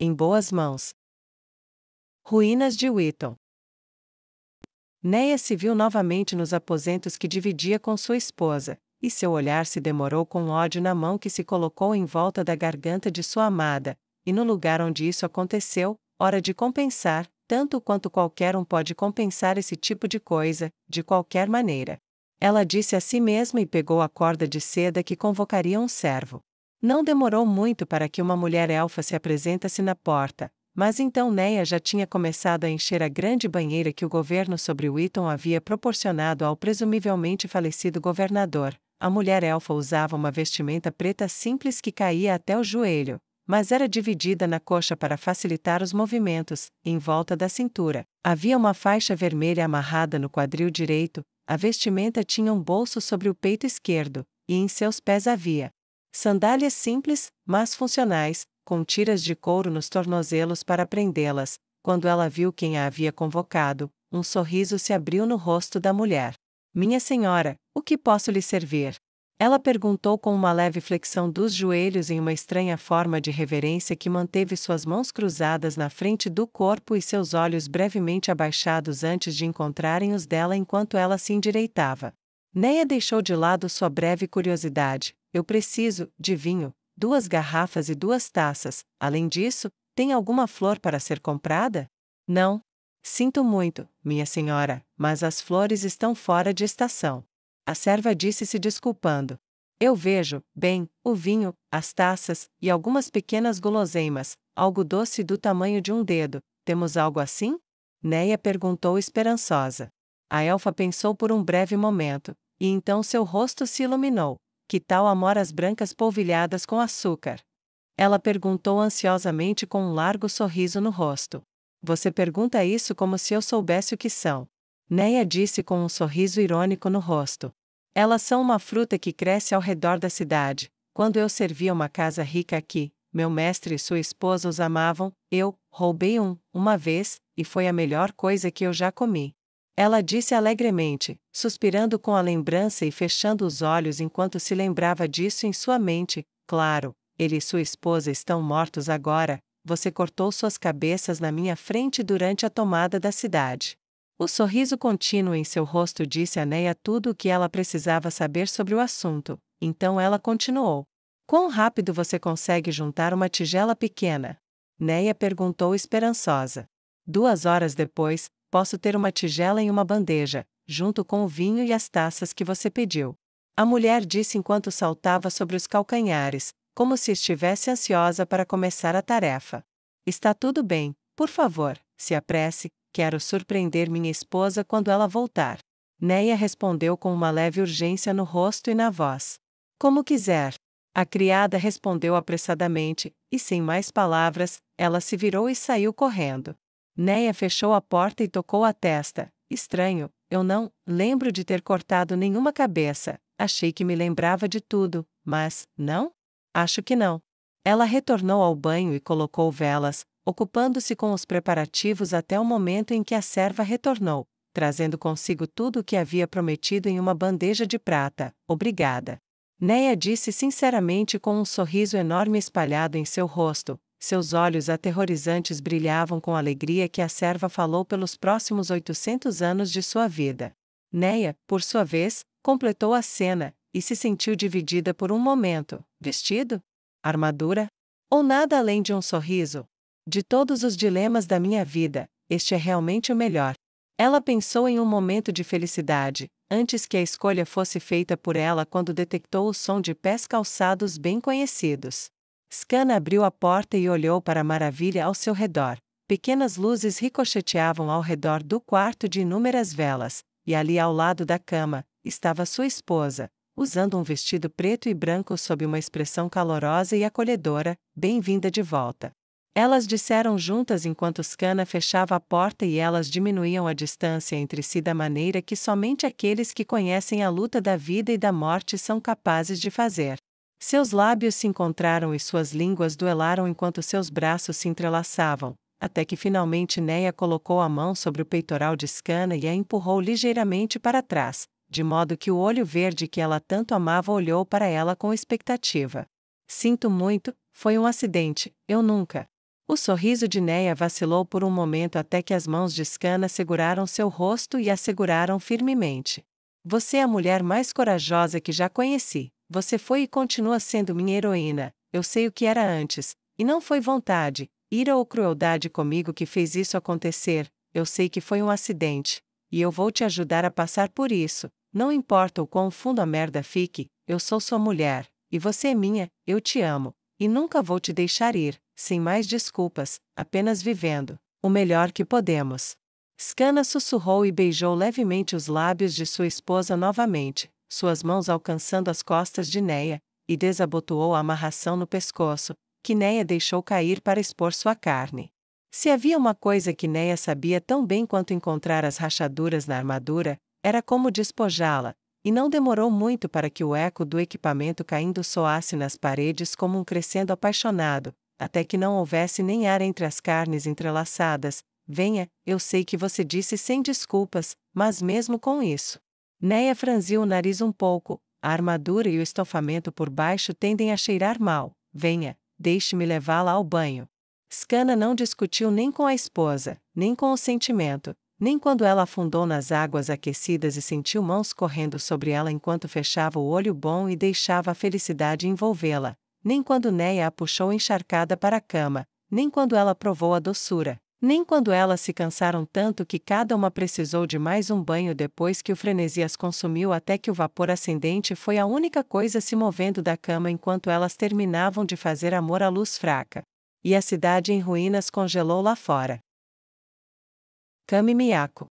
em boas mãos. Ruínas de Wheaton. Neia se viu novamente nos aposentos que dividia com sua esposa, e seu olhar se demorou com ódio na mão que se colocou em volta da garganta de sua amada, e no lugar onde isso aconteceu, hora de compensar, tanto quanto qualquer um pode compensar esse tipo de coisa, de qualquer maneira. Ela disse a si mesma e pegou a corda de seda que convocaria um servo. Não demorou muito para que uma mulher elfa se apresentasse na porta, mas então Neia já tinha começado a encher a grande banheira que o governo sobre Wheaton havia proporcionado ao presumivelmente falecido governador. A mulher elfa usava uma vestimenta preta simples que caía até o joelho, mas era dividida na coxa para facilitar os movimentos, em volta da cintura. Havia uma faixa vermelha amarrada no quadril direito, a vestimenta tinha um bolso sobre o peito esquerdo, e em seus pés havia sandálias simples, mas funcionais, com tiras de couro nos tornozelos para prendê-las. Quando ela viu quem a havia convocado, um sorriso se abriu no rosto da mulher. Minha senhora, o que posso lhe servir? Ela perguntou com uma leve flexão dos joelhos em uma estranha forma de reverência que manteve suas mãos cruzadas na frente do corpo e seus olhos brevemente abaixados antes de encontrarem os dela enquanto ela se endireitava. Neia deixou de lado sua breve curiosidade. Eu preciso de vinho, 2 garrafas e 2 taças. Além disso, tem alguma flor para ser comprada? Não. Sinto muito, minha senhora, mas as flores estão fora de estação. A serva disse se desculpando. Eu vejo, bem, o vinho, as taças, e algumas pequenas guloseimas, algo doce do tamanho de um dedo. Temos algo assim? Neia perguntou esperançosa. A elfa pensou por um breve momento, e então seu rosto se iluminou. Que tal amoras brancas polvilhadas com açúcar? Ela perguntou ansiosamente com um largo sorriso no rosto. Você pergunta isso como se eu soubesse o que são. Neia disse com um sorriso irônico no rosto. Elas são uma fruta que cresce ao redor da cidade. Quando eu servia uma casa rica aqui, meu mestre e sua esposa os amavam, eu roubei uma vez, e foi a melhor coisa que eu já comi. Ela disse alegremente, suspirando com a lembrança e fechando os olhos enquanto se lembrava disso em sua mente. Claro, ele e sua esposa estão mortos agora. Você cortou suas cabeças na minha frente durante a tomada da cidade. O sorriso contínuo em seu rosto disse a Neia tudo o que ela precisava saber sobre o assunto. Então ela continuou. Quão rápido você consegue juntar uma tigela pequena? Neia perguntou esperançosa. 2 horas depois, posso ter uma tigela em uma bandeja, junto com o vinho e as taças que você pediu. A mulher disse enquanto saltava sobre os calcanhares, como se estivesse ansiosa para começar a tarefa. Está tudo bem, por favor, se apresse, quero surpreender minha esposa quando ela voltar. Neia respondeu com uma leve urgência no rosto e na voz. Como quiser. A criada respondeu apressadamente, e sem mais palavras, ela se virou e saiu correndo. Neia fechou a porta e tocou a testa. Estranho, eu não lembro de ter cortado nenhuma cabeça. Achei que me lembrava de tudo, mas, não? Acho que não. Ela retornou ao banho e colocou velas, ocupando-se com os preparativos até o momento em que a serva retornou, trazendo consigo tudo o que havia prometido em uma bandeja de prata. Obrigada. Neia disse sinceramente com um sorriso enorme espalhado em seu rosto. Seus olhos aterrorizantes brilhavam com a alegria que a serva falou pelos próximos 800 anos de sua vida. Neia, por sua vez, completou a cena, e se sentiu dividida por um momento. Vestido? Armadura? Ou nada além de um sorriso? De todos os dilemas da minha vida, este é realmente o melhor. Ela pensou em um momento de felicidade, antes que a escolha fosse feita por ela quando detectou o som de pés calçados bem conhecidos. Scanna abriu a porta e olhou para a maravilha ao seu redor. Pequenas luzes ricocheteavam ao redor do quarto de inúmeras velas, e ali ao lado da cama, estava sua esposa, usando um vestido preto e branco sob uma expressão calorosa e acolhedora. Bem-vinda de volta. Elas disseram juntas enquanto Scanna fechava a porta e elas diminuíam a distância entre si da maneira que somente aqueles que conhecem a luta da vida e da morte são capazes de fazer. Seus lábios se encontraram e suas línguas duelaram enquanto seus braços se entrelaçavam, até que finalmente Neia colocou a mão sobre o peitoral de Scanna e a empurrou ligeiramente para trás, de modo que o olho verde que ela tanto amava olhou para ela com expectativa. Sinto muito, foi um acidente, eu nunca. O sorriso de Neia vacilou por um momento até que as mãos de Skana seguraram seu rosto e a seguraram firmemente. Você é a mulher mais corajosa que já conheci. Você foi e continua sendo minha heroína. Eu sei o que era antes, e não foi vontade, ira ou crueldade comigo que fez isso acontecer. Eu sei que foi um acidente, e eu vou te ajudar a passar por isso. Não importa o quão fundo a merda fique, eu sou sua mulher, e você é minha, eu te amo, e nunca vou te deixar ir, sem mais desculpas, apenas vivendo o melhor que podemos. Skana sussurrou e beijou levemente os lábios de sua esposa novamente, suas mãos alcançando as costas de Neia, e desabotoou a amarração no pescoço, que Neia deixou cair para expor sua carne. Se havia uma coisa que Neia sabia tão bem quanto encontrar as rachaduras na armadura, era como despojá-la, e não demorou muito para que o eco do equipamento caindo soasse nas paredes como um crescendo apaixonado, até que não houvesse nem ar entre as carnes entrelaçadas. Venha, eu sei que você disse sem desculpas, mas mesmo com isso. Neia franziu o nariz um pouco, a armadura e o estofamento por baixo tendem a cheirar mal. Venha, deixe-me levá-la ao banho. Skana não discutiu nem com a esposa, nem com o sentimento, nem quando ela afundou nas águas aquecidas e sentiu mãos correndo sobre ela enquanto fechava o olho bom e deixava a felicidade envolvê-la, nem quando Neia a puxou encharcada para a cama, nem quando ela provou a doçura, nem quando elas se cansaram tanto que cada uma precisou de mais um banho depois que o frenesi as consumiu até que o vapor ascendente foi a única coisa se movendo da cama enquanto elas terminavam de fazer amor à luz fraca. E a cidade em ruínas congelou lá fora. Kami Miyako.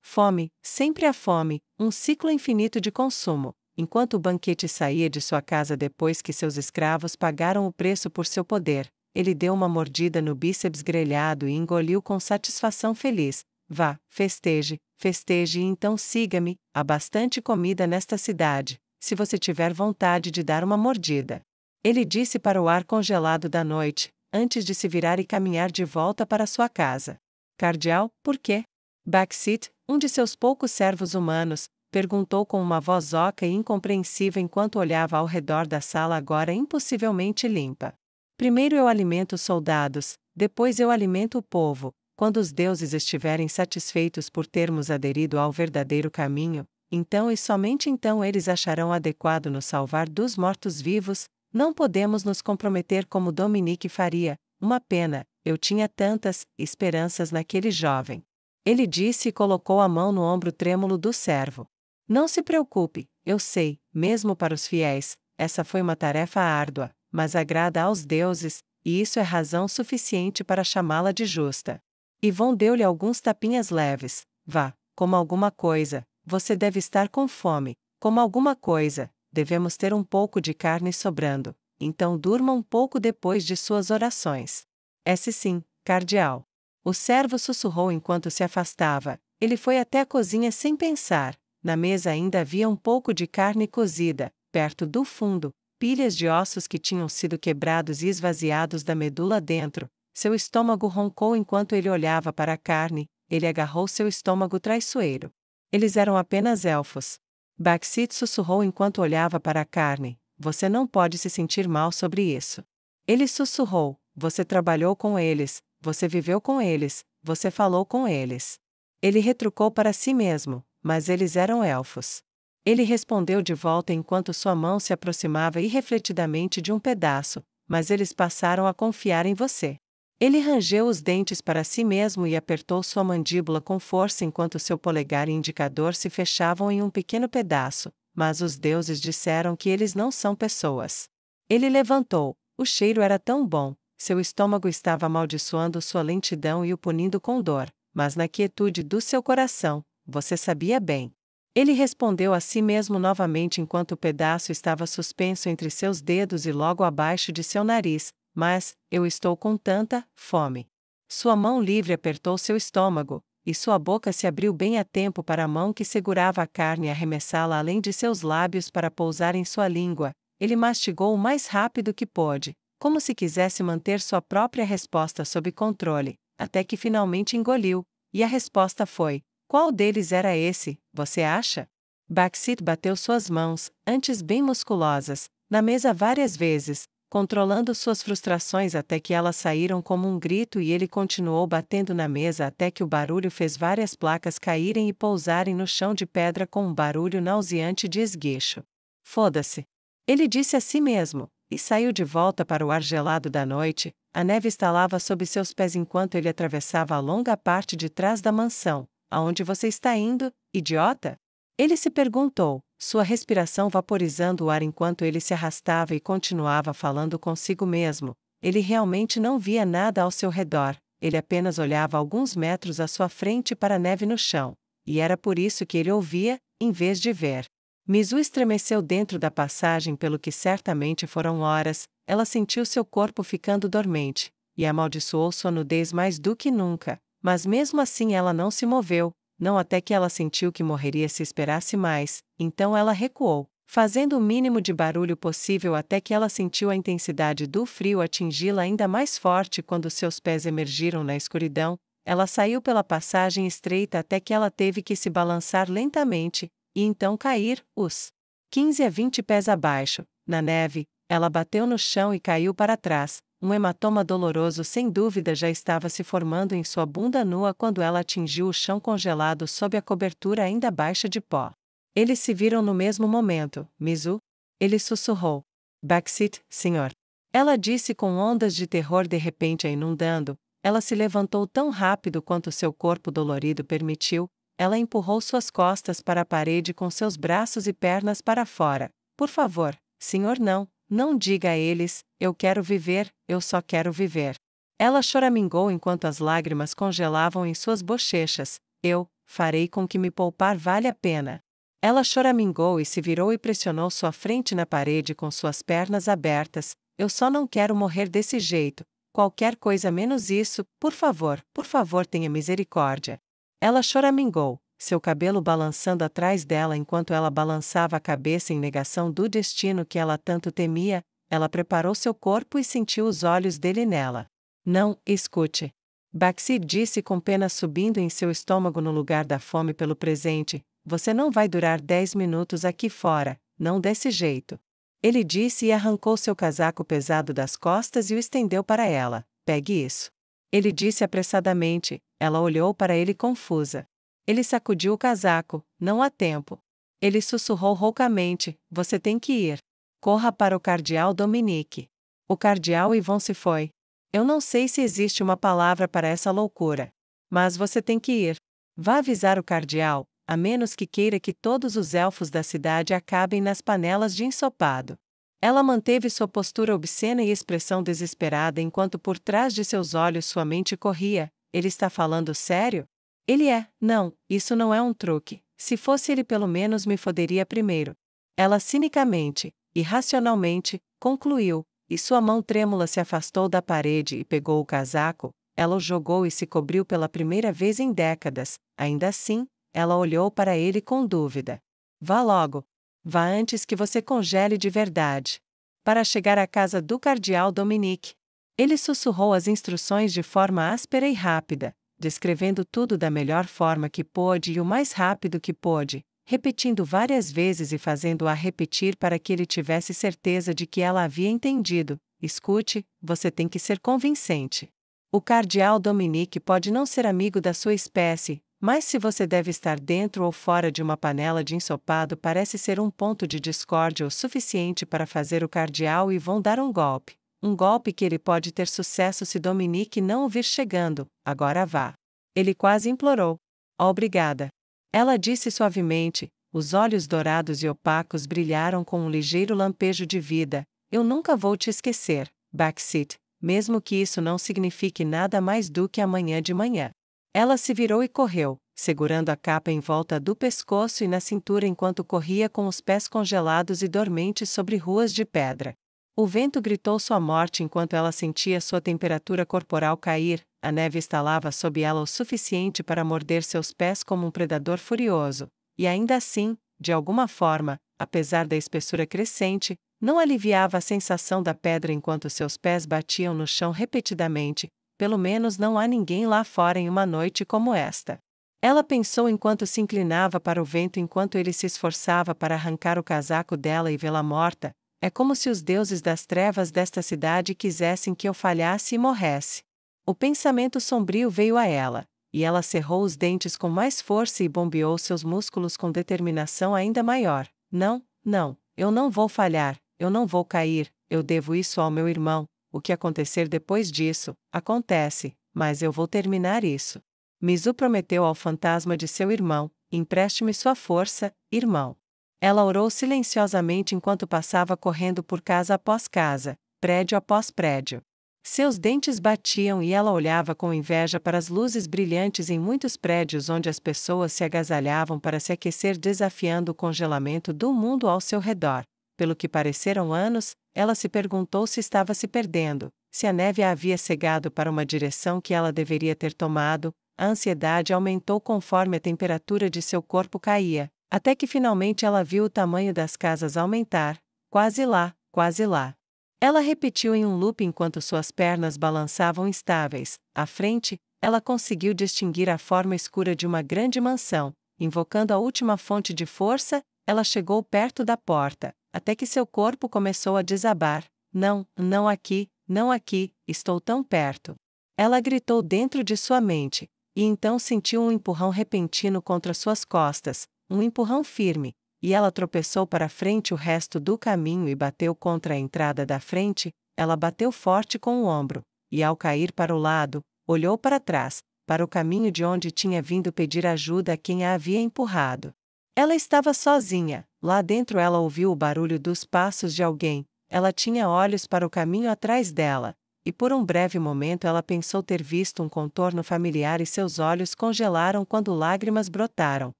Fome, sempre a fome, um ciclo infinito de consumo. Enquanto o banquete saía de sua casa depois que seus escravos pagaram o preço por seu poder, ele deu uma mordida no bíceps grelhado e engoliu com satisfação feliz. Vá, festeje, festeje e então siga-me. Há bastante comida nesta cidade, se você tiver vontade de dar uma mordida. Ele disse para o ar congelado da noite, antes de se virar e caminhar de volta para sua casa. Cardeal, por quê? Baksit, um de seus poucos servos humanos, perguntou com uma voz oca e incompreensível enquanto olhava ao redor da sala agora impossivelmente limpa. Primeiro eu alimento os soldados, depois eu alimento o povo. Quando os deuses estiverem satisfeitos por termos aderido ao verdadeiro caminho, então e somente então eles acharão adequado nos salvar dos mortos-vivos. Não podemos nos comprometer como Dominique faria. Uma pena, eu tinha tantas esperanças naquele jovem. Ele disse e colocou a mão no ombro trêmulo do servo. Não se preocupe, eu sei, mesmo para os fiéis, essa foi uma tarefa árdua, mas agrada aos deuses, e isso é razão suficiente para chamá-la de justa. Yvon deu-lhe alguns tapinhas leves. Vá, coma alguma coisa, você deve estar com fome, coma alguma coisa. Devemos ter um pouco de carne sobrando, então durma um pouco depois de suas orações. Esse sim, cardeal. O servo sussurrou enquanto se afastava. Ele foi até a cozinha sem pensar. Na mesa ainda havia um pouco de carne cozida, perto do fundo, pilhas de ossos que tinham sido quebrados e esvaziados da medula dentro. Seu estômago roncou enquanto ele olhava para a carne. Ele agarrou seu estômago traiçoeiro. Eles eram apenas elfos. Baksit sussurrou enquanto olhava para a carne. Você não pode se sentir mal sobre isso. Ele sussurrou. Você trabalhou com eles, você viveu com eles, você falou com eles. Ele retrucou para si mesmo, mas eles eram elfos. Ele respondeu de volta enquanto sua mão se aproximava irrefletidamente de um pedaço, mas eles passaram a confiar em você. Ele rangeu os dentes para si mesmo e apertou sua mandíbula com força enquanto seu polegar e indicador se fechavam em um pequeno pedaço, mas os deuses disseram que eles não são pessoas. Ele levantou, o cheiro era tão bom, seu estômago estava amaldiçoando sua lentidão e o punindo com dor, mas na quietude do seu coração, você sabia bem. Ele respondeu a si mesmo novamente enquanto o pedaço estava suspenso entre seus dedos e logo abaixo de seu nariz. Mas, eu estou com tanta fome. Sua mão livre apertou seu estômago, e sua boca se abriu bem a tempo para a mão que segurava a carne arremessá-la além de seus lábios para pousar em sua língua. Ele mastigou o mais rápido que pôde, como se quisesse manter sua própria resposta sob controle, até que finalmente engoliu, e a resposta foi: qual deles era esse, você acha? Baksit bateu suas mãos, antes bem musculosas, na mesa várias vezes. controlando suas frustrações até que elas saíram como um grito e ele continuou batendo na mesa até que o barulho fez várias placas caírem e pousarem no chão de pedra com um barulho nauseante de esguicho. Foda-se. Ele disse a si mesmo, e saiu de volta para o ar gelado da noite. A neve estalava sob seus pés enquanto ele atravessava a longa parte de trás da mansão. Aonde você está indo, idiota? Ele se perguntou, sua respiração vaporizando o ar enquanto ele se arrastava e continuava falando consigo mesmo. Ele realmente não via nada ao seu redor, ele apenas olhava alguns metros à sua frente para a neve no chão. E era por isso que ele ouvia, em vez de ver. Mizu estremeceu dentro da passagem pelo que certamente foram horas, ela sentiu seu corpo ficando dormente, e amaldiçoou sua nudez mais do que nunca, mas mesmo assim ela não se moveu. Não até que ela sentiu que morreria se esperasse mais, então ela recuou, fazendo o mínimo de barulho possível até que ela sentiu a intensidade do frio atingi-la ainda mais forte quando seus pés emergiram na escuridão. Ela saiu pela passagem estreita até que ela teve que se balançar lentamente, e então cair, uns 15 a 20 pés abaixo, na neve. Ela bateu no chão e caiu para trás. Um hematoma doloroso sem dúvida já estava se formando em sua bunda nua quando ela atingiu o chão congelado sob a cobertura ainda baixa de pó. Eles se viram no mesmo momento. Mizu? Ele sussurrou. Backseat, senhor. Ela disse com ondas de terror de repente a inundando. Ela se levantou tão rápido quanto seu corpo dolorido permitiu. Ela empurrou suas costas para a parede com seus braços e pernas para fora. Por favor, senhor, não. Não diga a eles, eu quero viver, eu só quero viver. Ela choramingou enquanto as lágrimas congelavam em suas bochechas. Eu farei com que me poupar vale a pena. Ela choramingou e se virou e pressionou sua frente na parede com suas pernas abertas. Eu só não quero morrer desse jeito. Qualquer coisa menos isso, por favor tenha misericórdia. Ela choramingou, seu cabelo balançando atrás dela enquanto ela balançava a cabeça em negação do destino que ela tanto temia. Ela preparou seu corpo e sentiu os olhos dele nela. Não, escute. Baxi disse com pena subindo em seu estômago no lugar da fome pelo presente. Você não vai durar 10 minutos aqui fora, não desse jeito. Ele disse e arrancou seu casaco pesado das costas e o estendeu para ela. Pegue isso. Ele disse apressadamente. Ela olhou para ele confusa. Ele sacudiu o casaco. Não há tempo. Ele sussurrou roucamente. Você tem que ir. Corra para o cardeal Dominique. O cardeal Yvon se foi. Eu não sei se existe uma palavra para essa loucura. Mas você tem que ir. Vá avisar o cardeal, a menos que queira que todos os elfos da cidade acabem nas panelas de ensopado. Ela manteve sua postura obscena e expressão desesperada enquanto por trás de seus olhos sua mente corria. Ele está falando sério? Ele é. Não, isso não é um truque. Se fosse ele pelo menos me foderia primeiro. Ela cinicamente, irracionalmente, concluiu, e sua mão trêmula se afastou da parede e pegou o casaco. Ela o jogou e se cobriu pela primeira vez em décadas. Ainda assim, ela olhou para ele com dúvida. Vá logo. Vá antes que você congele de verdade. Para chegar à casa do cardeal Dominique. Ele sussurrou as instruções de forma áspera e rápida, descrevendo tudo da melhor forma que pôde e o mais rápido que pôde, repetindo várias vezes e fazendo-a repetir para que ele tivesse certeza de que ela havia entendido. Escute, você tem que ser convincente. O cardeal Dominique pode não ser amigo da sua espécie, mas se você deve estar dentro ou fora de uma panela de ensopado parece ser um ponto de discórdia o suficiente para fazer o cardeal Yvon dar um golpe. Um golpe que ele pode ter sucesso se Dominique não o vir chegando. Agora vá. Ele quase implorou. Obrigada. Ela disse suavemente, os olhos dourados e opacos brilharam com um ligeiro lampejo de vida. Eu nunca vou te esquecer, Backseat, mesmo que isso não signifique nada mais do que amanhã de manhã. Ela se virou e correu, segurando a capa em volta do pescoço e na cintura enquanto corria com os pés congelados e dormentes sobre ruas de pedra. O vento gritou sua morte enquanto ela sentia sua temperatura corporal cair. A neve estalava sob ela o suficiente para morder seus pés como um predador furioso, e ainda assim, de alguma forma, apesar da espessura crescente, não aliviava a sensação da pedra enquanto seus pés batiam no chão repetidamente. Pelo menos não há ninguém lá fora em uma noite como esta. Ela pensou enquanto se inclinava para o vento enquanto ele se esforçava para arrancar o casaco dela e vê-la morta. É como se os deuses das trevas desta cidade quisessem que eu falhasse e morresse. O pensamento sombrio veio a ela, e ela cerrou os dentes com mais força e bombeou seus músculos com determinação ainda maior. Não, não, eu não vou falhar, eu não vou cair, eu devo isso ao meu irmão. O que acontecer depois disso, acontece, mas eu vou terminar isso. Mizu prometeu ao fantasma de seu irmão: empreste-me sua força, irmão. Ela orou silenciosamente enquanto passava correndo por casa após casa, prédio após prédio. Seus dentes batiam e ela olhava com inveja para as luzes brilhantes em muitos prédios onde as pessoas se agasalhavam para se aquecer, desafiando o congelamento do mundo ao seu redor. Pelo que pareceram anos, ela se perguntou se estava se perdendo, se a neve a havia cegado para uma direção que ela deveria ter tomado. A ansiedade aumentou conforme a temperatura de seu corpo caía, até que finalmente ela viu o tamanho das casas aumentar. Quase lá, quase lá. Ela repetiu em um loop enquanto suas pernas balançavam instáveis. À frente, ela conseguiu distinguir a forma escura de uma grande mansão. Invocando a última fonte de força, ela chegou perto da porta, até que seu corpo começou a desabar. Não, não aqui, não aqui, estou tão perto. Ela gritou dentro de sua mente, e então sentiu um empurrão repentino contra suas costas, um empurrão firme, e ela tropeçou para frente o resto do caminho e bateu contra a entrada da frente. Ela bateu forte com o ombro, e ao cair para o lado, olhou para trás, para o caminho de onde tinha vindo pedir ajuda a quem a havia empurrado. Ela estava sozinha. Lá dentro ela ouviu o barulho dos passos de alguém. Ela tinha olhos para o caminho atrás dela, e por um breve momento ela pensou ter visto um contorno familiar e seus olhos congelaram quando lágrimas brotaram.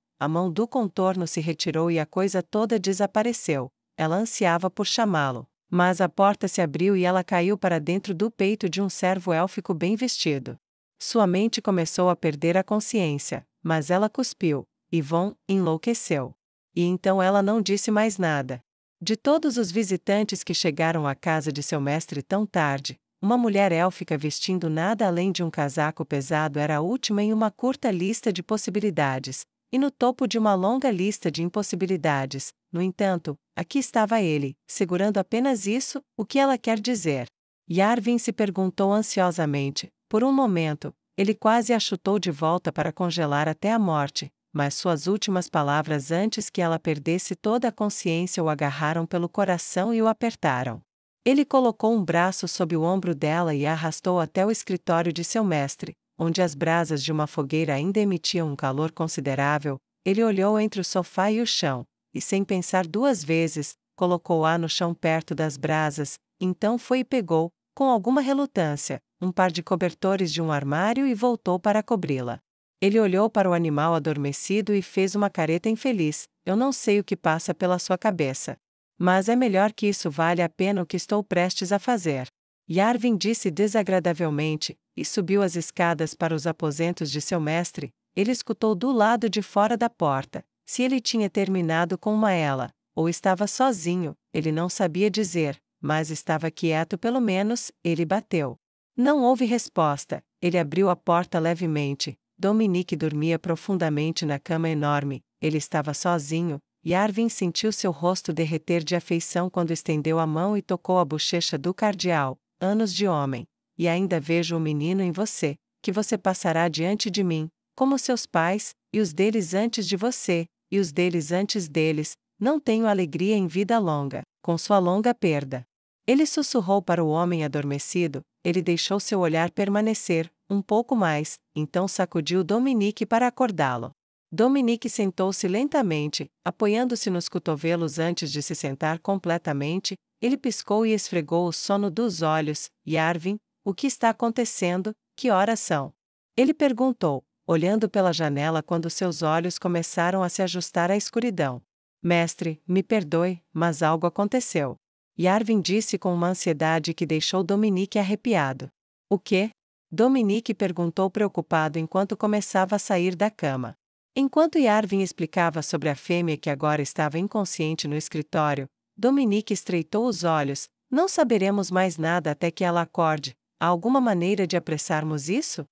A mão do contorno se retirou e a coisa toda desapareceu. Ela ansiava por chamá-lo, mas a porta se abriu e ela caiu para dentro do peito de um servo élfico bem vestido. Sua mente começou a perder a consciência, mas ela cuspiu. Yvonne enlouqueceu. E então ela não disse mais nada. De todos os visitantes que chegaram à casa de seu mestre tão tarde, uma mulher élfica vestindo nada além de um casaco pesado era a última em uma curta lista de possibilidades, e no topo de uma longa lista de impossibilidades. No entanto, aqui estava ele, segurando apenas isso. O que ela quer dizer? Yarvin se perguntou ansiosamente. Por um momento, ele quase a chutou de volta para congelar até a morte, mas suas últimas palavras antes que ela perdesse toda a consciência o agarraram pelo coração e o apertaram. Ele colocou um braço sob o ombro dela e a arrastou até o escritório de seu mestre, onde as brasas de uma fogueira ainda emitiam um calor considerável. Ele olhou entre o sofá e o chão, e sem pensar duas vezes, colocou-a no chão perto das brasas. Então foi e pegou, com alguma relutância, um par de cobertores de um armário e voltou para cobri-la. Ele olhou para o animal adormecido e fez uma careta infeliz. Eu não sei o que passa pela sua cabeça. Mas é melhor que isso, vale a pena o que estou prestes a fazer. Yarvin disse desagradavelmente, e subiu as escadas para os aposentos de seu mestre. Ele escutou do lado de fora da porta. Se ele tinha terminado com uma ela, ou estava sozinho, ele não sabia dizer, mas estava quieto pelo menos. Ele bateu. Não houve resposta. Ele abriu a porta levemente. Dominique dormia profundamente na cama enorme. Ele estava sozinho. Yarvin sentiu seu rosto derreter de afeição quando estendeu a mão e tocou a bochecha do cardeal. Anos de homem. E ainda vejo o menino em você, que você passará diante de mim, como seus pais, e os deles antes de você, e os deles antes deles. Não tenho alegria em vida longa, com sua longa perda. Ele sussurrou para o homem adormecido. Ele deixou seu olhar permanecer um pouco mais, então sacudiu Dominique para acordá-lo. Dominique sentou-se lentamente, apoiando-se nos cotovelos antes de se sentar completamente. Ele piscou e esfregou o sono dos olhos. Yarvin, o que está acontecendo? Que horas são? Ele perguntou, olhando pela janela quando seus olhos começaram a se ajustar à escuridão. Mestre, me perdoe, mas algo aconteceu. Yarvin disse com uma ansiedade que deixou Dominique arrepiado. O quê? Dominique perguntou preocupado enquanto começava a sair da cama. Enquanto Yarvin explicava sobre a fêmea que agora estava inconsciente no escritório, Dominique estreitou os olhos. Não saberemos mais nada até que ela acorde. Há alguma maneira de apressarmos isso?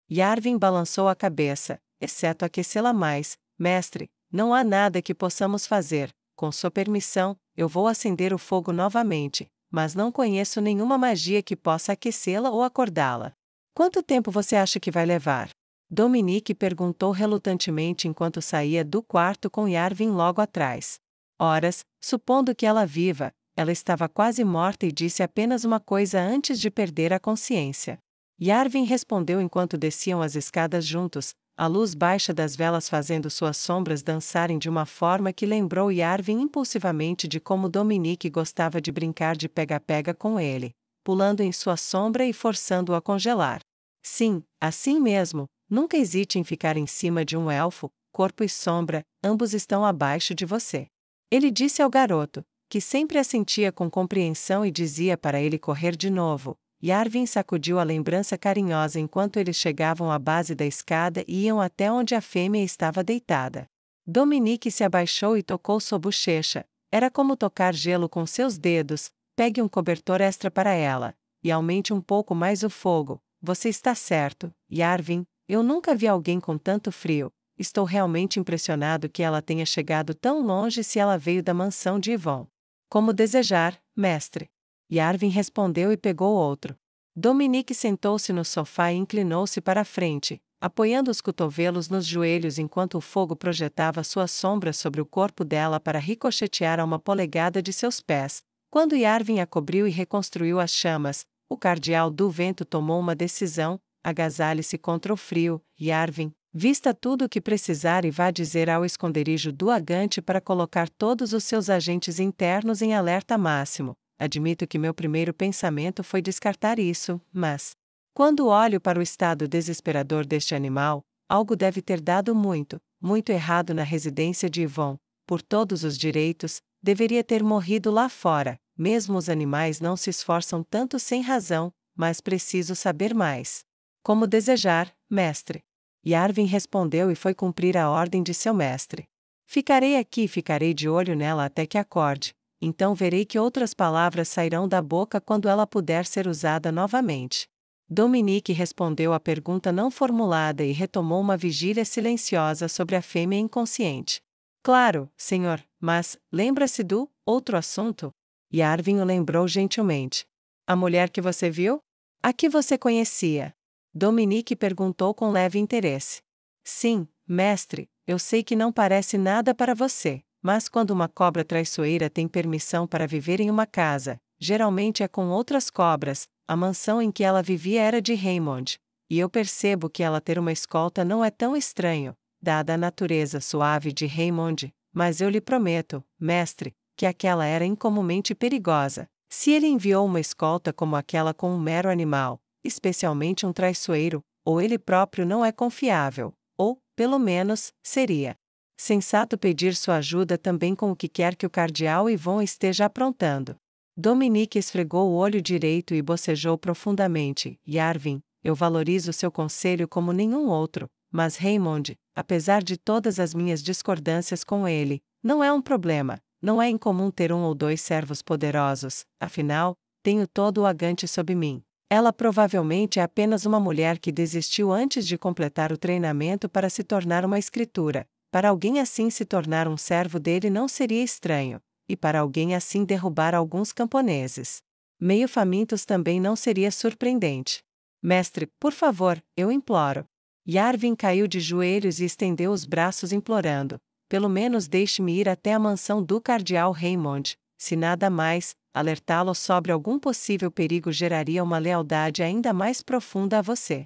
Yarvin balançou a cabeça, exceto aquecê-la mais. Mestre, não há nada que possamos fazer. com sua permissão, eu vou acender o fogo novamente, mas não conheço nenhuma magia que possa aquecê-la ou acordá-la. Quanto tempo você acha que vai levar? Dominique perguntou relutantemente enquanto saía do quarto com Yarvin logo atrás. Horas, supondo que ela viva, ela estava quase morta e disse apenas uma coisa antes de perder a consciência. Yarvin respondeu enquanto desciam as escadas juntos, a luz baixa das velas fazendo suas sombras dançarem de uma forma que lembrou Yarvin impulsivamente de como Dominique gostava de brincar de pega-pega com ele, pulando em sua sombra e forçando-o a congelar. Sim, assim mesmo, nunca hesite em ficar em cima de um elfo, corpo e sombra, ambos estão abaixo de você. Ele disse ao garoto, que sempre assentia com compreensão e dizia para ele correr de novo. Yarvin sacudiu a lembrança carinhosa enquanto eles chegavam à base da escada e iam até onde a fêmea estava deitada. Dominique se abaixou e tocou sua bochecha. Era como tocar gelo com seus dedos. Pegue um cobertor extra para ela, e aumente um pouco mais o fogo. Você está certo, Yarvin, eu nunca vi alguém com tanto frio. Estou realmente impressionado que ela tenha chegado tão longe se ela veio da mansão de Yvonne. Como desejar, mestre. Yarvin respondeu e pegou outro. Dominique sentou-se no sofá e inclinou-se para a frente, apoiando os cotovelos nos joelhos enquanto o fogo projetava sua sombra sobre o corpo dela para ricochetear a 1 polegada de seus pés. Quando Yarvin a cobriu e reconstruiu as chamas, o cardeal do vento tomou uma decisão: agasalhe-se contra o frio, Yarvin. Vista tudo o que precisar e vá dizer ao esconderijo do Agante para colocar todos os seus agentes internos em alerta máximo. Admito que meu primeiro pensamento foi descartar isso, mas, quando olho para o estado desesperador deste animal, algo deve ter dado muito, muito errado na residência de Yvonne. Por todos os direitos, deveria ter morrido lá fora. Mesmo os animais não se esforçam tanto sem razão, mas preciso saber mais. Como desejar, mestre. Yarvin respondeu e foi cumprir a ordem de seu mestre. Ficarei aqui e ficarei de olho nela até que acorde. Então verei que outras palavras sairão da boca quando ela puder ser usada novamente. Dominique respondeu à pergunta não formulada e retomou uma vigília silenciosa sobre a fêmea inconsciente. Claro, senhor, mas, lembra-se do outro assunto? Yarvin o lembrou gentilmente. A mulher que você viu? A que você conhecia? Dominique perguntou com leve interesse. Sim, mestre, eu sei que não parece nada para você, mas quando uma cobra traiçoeira tem permissão para viver em uma casa, geralmente é com outras cobras. A mansão em que ela vivia era de Raymond, e eu percebo que ela ter uma escolta não é tão estranho, dada a natureza suave de Raymond, mas eu lhe prometo, mestre, que aquela era incomumente perigosa. Se ele enviou uma escolta como aquela com um mero animal, especialmente um traiçoeiro, ou ele próprio não é confiável, ou, pelo menos, seria sensato pedir sua ajuda também com o que quer que o cardeal Yvonne esteja aprontando. Dominique esfregou o olho direito e bocejou profundamente. Yarvin, eu valorizo seu conselho como nenhum outro, mas Raymond, apesar de todas as minhas discordâncias com ele, não é um problema. Não é incomum ter 1 ou 2 servos poderosos, afinal, tenho todo o Agante sob mim. Ela provavelmente é apenas uma mulher que desistiu antes de completar o treinamento para se tornar uma escritura. Para alguém assim se tornar um servo dele não seria estranho, e para alguém assim derrubar alguns camponeses meio famintos também não seria surpreendente. Mestre, por favor, eu imploro. Yarvin caiu de joelhos e estendeu os braços implorando. Pelo menos deixe-me ir até a mansão do cardeal Raymond. Se nada mais, alertá-lo sobre algum possível perigo geraria uma lealdade ainda mais profunda a você.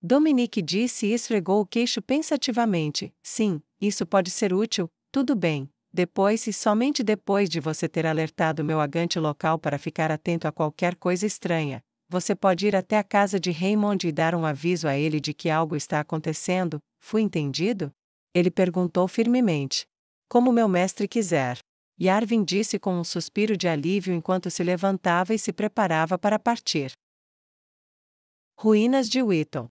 Dominique disse e esfregou o queixo pensativamente. Sim, isso pode ser útil, tudo bem. Depois e somente depois de você ter alertado meu agente local para ficar atento a qualquer coisa estranha, você pode ir até a casa de Raymond e dar um aviso a ele de que algo está acontecendo. Fui entendido? Ele perguntou firmemente. Como meu mestre quiser. Yarvin disse com um suspiro de alívio enquanto se levantava e se preparava para partir. Ruínas de Wheaton.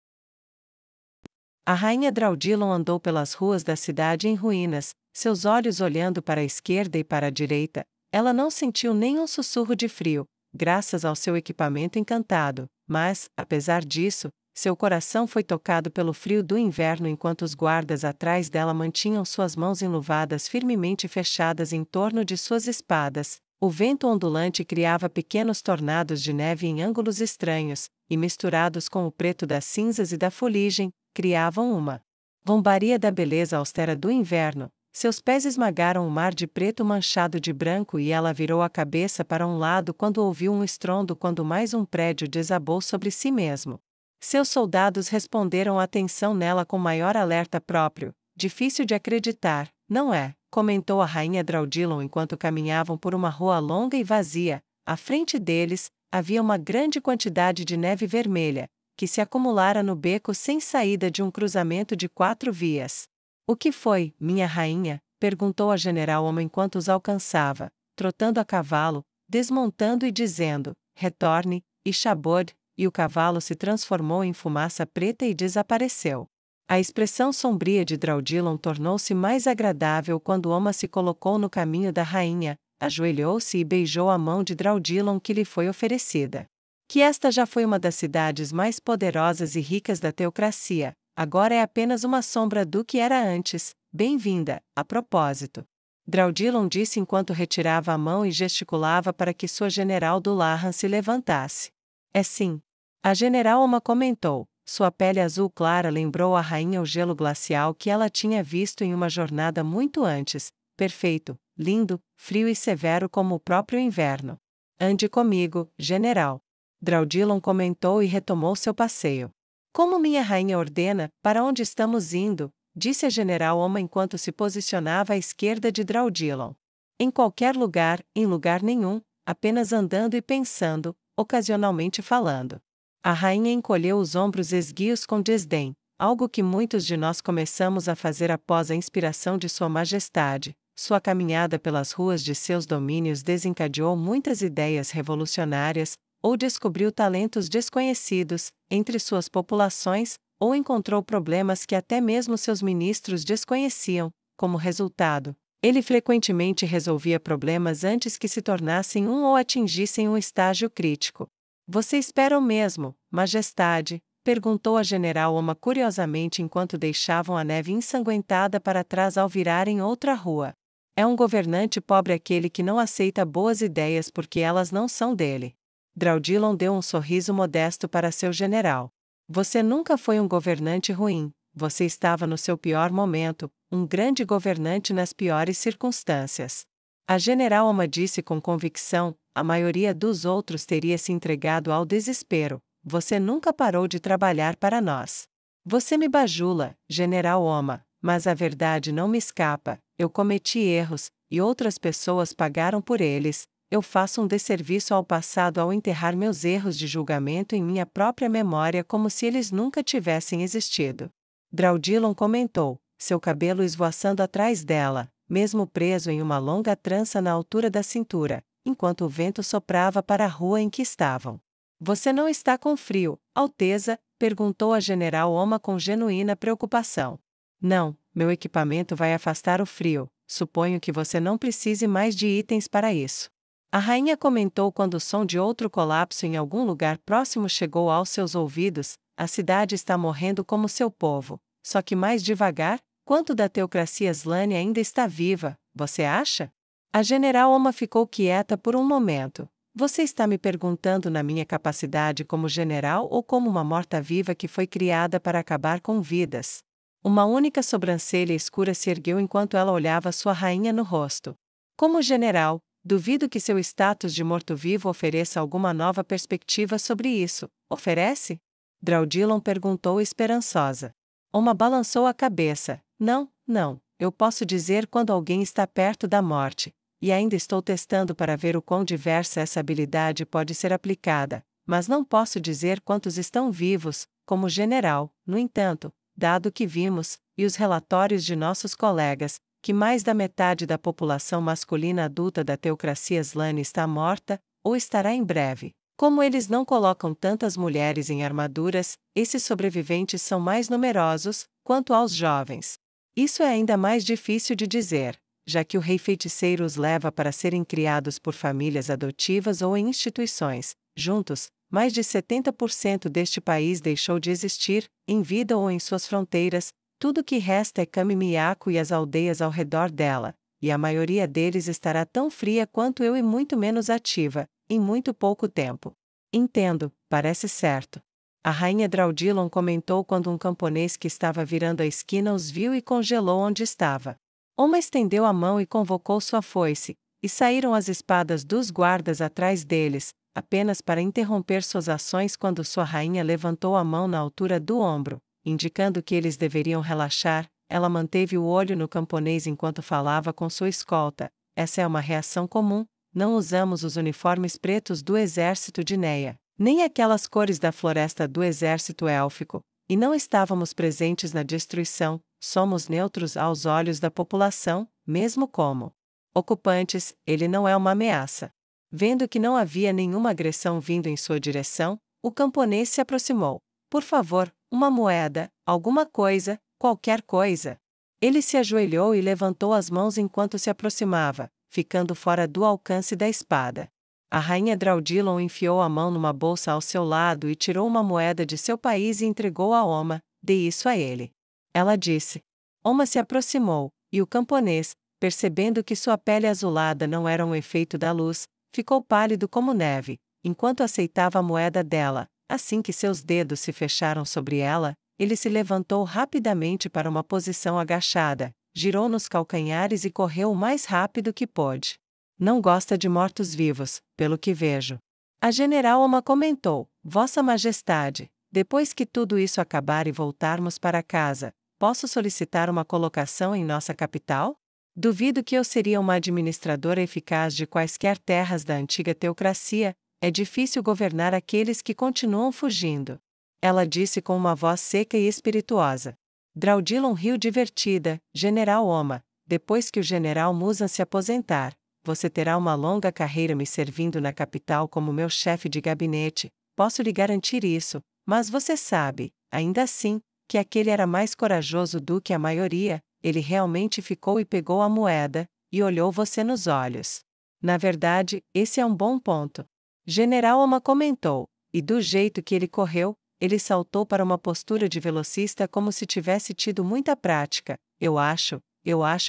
A rainha Draudilon andou pelas ruas da cidade em ruínas, seus olhos olhando para a esquerda e para a direita. Ela não sentiu nem um sussurro de frio, graças ao seu equipamento encantado, mas, apesar disso, Seu coração foi tocado pelo frio do inverno enquanto os guardas atrás dela mantinham suas mãos enluvadas firmemente fechadas em torno de suas espadas. O vento ondulante criava pequenos tornados de neve em ângulos estranhos, e misturados com o preto das cinzas e da fuligem, criavam uma zombaria da beleza austera do inverno. Seus pés esmagaram o mar de preto manchado de branco e ela virou a cabeça para um lado quando ouviu um estrondo quando mais um prédio desabou sobre si mesmo. Seus soldados responderam a atenção nela com maior alerta próprio. Difícil de acreditar, não é? Comentou a rainha Draudilon enquanto caminhavam por uma rua longa e vazia. À frente deles, havia uma grande quantidade de neve vermelha, que se acumulara no beco sem saída de um cruzamento de 4 vias. O que foi, minha rainha? Perguntou a general-homem enquanto os alcançava, trotando a cavalo, desmontando e dizendo, retorne, Ichabod, e o cavalo se transformou em fumaça preta e desapareceu. A expressão sombria de Draudilon tornou-se mais agradável quando Oma se colocou no caminho da rainha, ajoelhou-se e beijou a mão de Draudilon que lhe foi oferecida. Que esta já foi uma das cidades mais poderosas e ricas da teocracia, agora é apenas uma sombra do que era antes. Bem-vinda, a propósito. Draudilon disse enquanto retirava a mão e gesticulava para que sua general do Lahan se levantasse. É sim. A general Oma comentou. Sua pele azul clara lembrou à rainha o gelo glacial que ela tinha visto em uma jornada muito antes. Perfeito, lindo, frio e severo como o próprio inverno. Ande comigo, general. Draudilon comentou e retomou seu passeio. Como minha rainha ordena, para onde estamos indo? Disse a general Oma enquanto se posicionava à esquerda de Draudilon. Em qualquer lugar, em lugar nenhum, apenas andando e pensando, ocasionalmente falando. A rainha encolheu os ombros esguios com desdém, algo que muitos de nós começamos a fazer após a inspiração de Sua Majestade. Sua caminhada pelas ruas de seus domínios desencadeou muitas ideias revolucionárias, ou descobriu talentos desconhecidos entre suas populações, ou encontrou problemas que até mesmo seus ministros desconheciam. Como resultado, ele frequentemente resolvia problemas antes que se tornassem ou atingissem um estágio crítico. Você espera o mesmo, Majestade? Perguntou a general Oma curiosamente enquanto deixavam a neve ensanguentada para trás ao virarem outra rua. É um governante pobre aquele que não aceita boas ideias porque elas não são dele. Draudilon deu um sorriso modesto para seu general. Você nunca foi um governante ruim, você estava no seu pior momento, um grande governante nas piores circunstâncias. A general Oma disse com convicção, a maioria dos outros teria se entregado ao desespero. Você nunca parou de trabalhar para nós. Você me bajula, general Oma, mas a verdade não me escapa, eu cometi erros, e outras pessoas pagaram por eles. Eu faço um desserviço ao passado ao enterrar meus erros de julgamento em minha própria memória como se eles nunca tivessem existido. Draudilon comentou, seu cabelo esvoaçando atrás dela, mesmo preso em uma longa trança na altura da cintura, enquanto o vento soprava para a rua em que estavam. Você não está com frio, Alteza? Perguntou a general Oma com genuína preocupação. Não, meu equipamento vai afastar o frio, suponho que você não precise mais de itens para isso. A rainha comentou quando o som de outro colapso em algum lugar próximo chegou aos seus ouvidos, a cidade está morrendo como seu povo, só que mais devagar. Quanto da teocracia Slane ainda está viva, você acha? A general Oma ficou quieta por um momento. Você está me perguntando na minha capacidade como general ou como uma morta-viva que foi criada para acabar com vidas? Uma única sobrancelha escura se ergueu enquanto ela olhava sua rainha no rosto. Como general, duvido que seu status de morto-vivo ofereça alguma nova perspectiva sobre isso. Oferece? Draudilon perguntou esperançosa. Oma balançou a cabeça. Não, não. Eu posso dizer quando alguém está perto da morte. E ainda estou testando para ver o quão diversa essa habilidade pode ser aplicada. Mas não posso dizer quantos estão vivos, como general. No entanto, dado que vimos, e os relatórios de nossos colegas, que mais da metade da população masculina adulta da teocracia Slane está morta, ou estará em breve. Como eles não colocam tantas mulheres em armaduras, esses sobreviventes são mais numerosos, quanto aos jovens. Isso é ainda mais difícil de dizer, já que o rei feiticeiro os leva para serem criados por famílias adotivas ou em instituições. Juntos, mais de 70% deste país deixou de existir, em vida ou em suas fronteiras. Tudo que resta é Cami-Miyako e as aldeias ao redor dela, e a maioria deles estará tão fria quanto eu e muito menos ativa, em muito pouco tempo. Entendo, parece certo. A rainha Draudilon comentou quando um camponês que estava virando a esquina os viu e congelou onde estava. Oma estendeu a mão e convocou sua foice, e saíram as espadas dos guardas atrás deles, apenas para interromper suas ações quando sua rainha levantou a mão na altura do ombro, indicando que eles deveriam relaxar. Ela manteve o olho no camponês enquanto falava com sua escolta. Essa é uma reação comum. Não usamos os uniformes pretos do exército de Neia, nem aquelas cores da floresta do exército élfico, e não estávamos presentes na destruição. Somos neutros aos olhos da população, mesmo como ocupantes. Ele não é uma ameaça. Vendo que não havia nenhuma agressão vindo em sua direção, o camponês se aproximou. Por favor, uma moeda, alguma coisa, qualquer coisa. Ele se ajoelhou e levantou as mãos enquanto se aproximava, ficando fora do alcance da espada. A rainha Draudilon enfiou a mão numa bolsa ao seu lado e tirou uma moeda de seu país e entregou a Oma. Dê isso a ele. Ela disse. Oma se aproximou, e o camponês, percebendo que sua pele azulada não era um efeito da luz, ficou pálido como neve, enquanto aceitava a moeda dela. Assim que seus dedos se fecharam sobre ela, ele se levantou rapidamente para uma posição agachada, girou nos calcanhares e correu o mais rápido que pôde. Não gosta de mortos-vivos, pelo que vejo. A general Oma comentou: Vossa Majestade, depois que tudo isso acabar e voltarmos para casa, posso solicitar uma colocação em nossa capital? Duvido que eu seria uma administradora eficaz de quaisquer terras da antiga teocracia. É difícil governar aqueles que continuam fugindo. Ela disse com uma voz seca e espirituosa. Draudilon riu divertida. General Oma, depois que o general Musan se aposentar, você terá uma longa carreira me servindo na capital como meu chefe de gabinete. Posso lhe garantir isso, mas você sabe, ainda assim, que aquele era mais corajoso do que a maioria. Ele realmente ficou e pegou a moeda, e olhou você nos olhos. Na verdade, esse é um bom ponto. General Oma comentou, e do jeito que ele correu, ele saltou para uma postura de velocista como se tivesse tido muita prática. Eu acho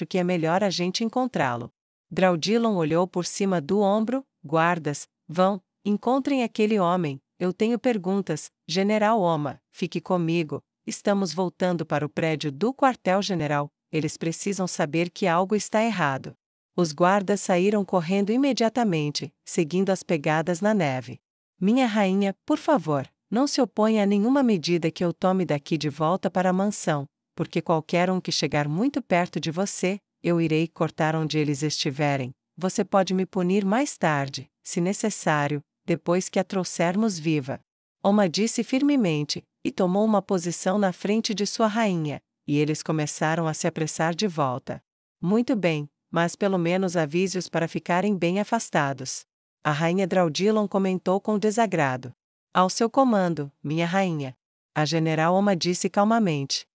que é melhor a gente encontrá-lo. Draudilon olhou por cima do ombro. Guardas, vão, encontrem aquele homem. Eu tenho perguntas. General Oma, fique comigo. Estamos voltando para o prédio do quartel-general. Eles precisam saber que algo está errado. Os guardas saíram correndo imediatamente, seguindo as pegadas na neve. Minha rainha, por favor, não se oponha a nenhuma medida que eu tome daqui de volta para a mansão, porque qualquer um que chegar muito perto de você, eu irei cortar onde eles estiverem. Você pode me punir mais tarde, se necessário, depois que a trouxermos viva. Oma disse firmemente, e tomou uma posição na frente de sua rainha, e eles começaram a se apressar de volta. Muito bem, mas pelo menos avise-os para ficarem bem afastados. A rainha Draudilon comentou com desagrado. Ao seu comando, minha rainha. A general Oma disse calmamente.